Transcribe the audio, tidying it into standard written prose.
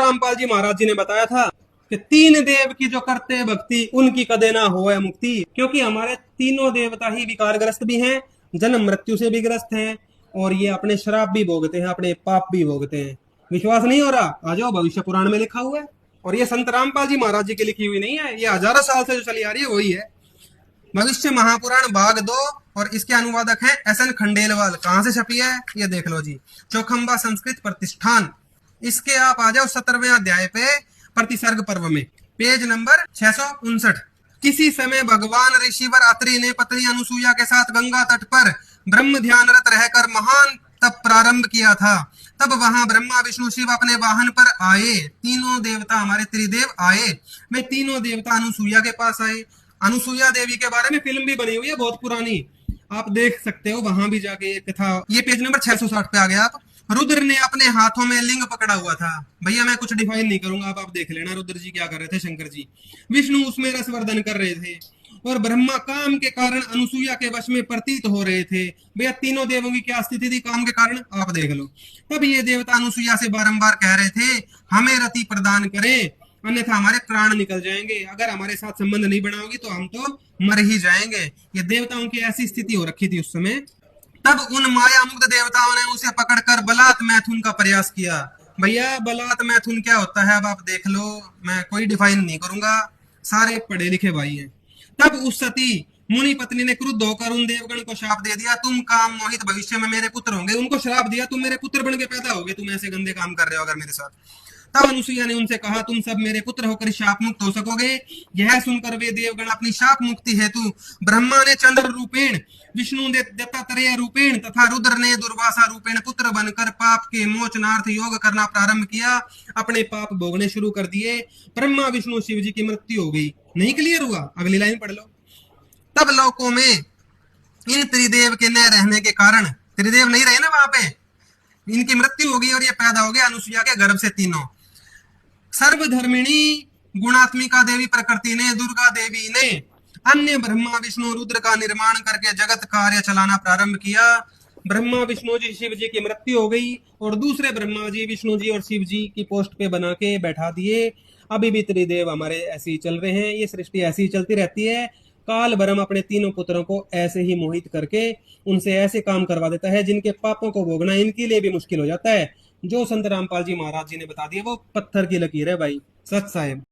रामपाल जी महाराज जी ने बताया था कि तीन देव की जो करते हैं भक्ति उनकी कदे ना होए मुक्ति, क्योंकि हमारे तीनों देवता ही विकारग्रस्त भी हैं, जन्म मृत्यु से भी ग्रस्त हैं, और ये अपने श्राप भी भोगते हैं, अपने पाप भी भोगते हैं। विश्वास नहीं हो रहा? आ जाओ, भविष्य पुराण में लिखा हुआ है। और ये संत रामपाल जी महाराज जी की लिखी हुई नहीं है, ये हजारों साल से जो चली आ रही है वही है। भविष्य महापुराण भाग 2, और इसके अनुवादक हैं एस.एन. खंडेलवाल। कहां से छपी है ये देख लो जी, चौखंबा संस्कृत प्रतिष्ठान। इसके आप आ जाओ 17वें अध्याय पे, प्रतिसर्ग पर्व में, पेज नंबर 659। किसी समय भगवान ऋषिवर अत्रि ने पत्नी अनुसुईया के साथ गंगा तट पर ब्रह्म ध्यानरत रहकर महान तप प्रारंभ किया था। तब वहां ब्रह्मा विष्णु शिव अपने वाहन पर आए। तीनों देवता हमारे त्रिदेव आए। वे तीनों देवता अनुसुईया के पास आए। अनुसुईया देवी के बारे में फिल्म भी बनी हुई है, बहुत पुरानी, आप देख सकते हो, वहां भी जाके ये कथा। ये पेज नंबर 660 पे आ गया आप। रुद्र ने अपने हाथों में लिंग पकड़ा हुआ था। भैया मैं कुछ डिफाइन नहीं करूंगा, आप देख लेना रुद्र जी क्या कर रहे थे, शंकर जी। विष्णु उसमें रसवर्धन कर रहे थे, और ब्रह्मा काम के कारण अनुसुईया के वश में प्रतीत हो रहे थे। भैया तीनों देवों की क्या स्थिति थी काम के कारण, आप देख लो। तब ये देवता अनुसुईया से बारंबार कह रहे थे, हमें रति प्रदान करें, अन्यथा हमारे प्राण निकल जाएंगे। अगर हमारे साथ संबंध नहीं बनाओगी तो हम तो मर ही जाएंगे। ये देवताओं की ऐसी स्थिति हो रखी थी उस समय। तब उन माया मुक्त देवताओं ने उसे पकड़कर बलात् मैथुन का प्रयास किया। भैया बलात् मैथुन क्या होता है अब आप देख लो, मैं कोई डिफाइन नहीं करूंगा, सारे पढ़े लिखे भाई हैं। तब उस सती मुनि पत्नी ने क्रुद्ध होकर उन देवगण को श्राप दे दिया, तुम काम मोहित भविष्य में मेरे पुत्र होंगे। उनको श्राप दिया, तुम मेरे पुत्र बन के पैदा होगे, तुम ऐसे गंदे काम कर रहे हो अगर मेरे साथ। तब अनुसुईया ने उनसे कहा, तुम सब मेरे पुत्र होकर शाप मुक्त हो सकोगे। यह सुनकर वे देवगण अपनी शाप मुक्ति हेतु ब्रह्मा ने चंद्र रूपेण, विष्णु ने दत्तात्रेय रूपेण तथा रुद्र ने दुर्वासा रूपेण पुत्र बनकर पाप के मोचनार्थ योग करना प्रारंभ किया। अपने पाप भोगने शुरू कर दिए। ब्रह्मा विष्णु शिव जी की मृत्यु हो गई। नहीं क्लियर हुआ? अगली लाइन पढ़ लो। तब लोकों में इन त्रिदेव के न रहने के कारण, त्रिदेव नहीं रहे ना वहां पे, इनकी मृत्यु हो गई और ये पैदा हो गए अनुसुईया के गर्भ से तीनों। सर्वधर्मिणी गुणात्मिका देवी प्रकृति ने, दुर्गा देवी ने अन्य ब्रह्मा विष्णु रुद्र का निर्माण करके जगत कार्य चलाना प्रारंभ किया। ब्रह्मा विष्णु जी शिव जी की मृत्यु हो गई और दूसरे ब्रह्मा जी विष्णु जी और शिव जी की पोस्ट पे बना के बैठा दिए। अभी भी त्रिदेव हमारे ऐसे ही चल रहे हैं, ये सृष्टि ऐसी ही चलती रहती है। काल ब्रह्म अपने तीनों पुत्रों को ऐसे ही मोहित करके उनसे ऐसे काम करवा देता है जिनके पापों को भोगना इनके लिए भी मुश्किल हो जाता है। जो संत रामपाल जी महाराज जी ने बता दिया वो पत्थर की लकीर है भाई, सच साहेब।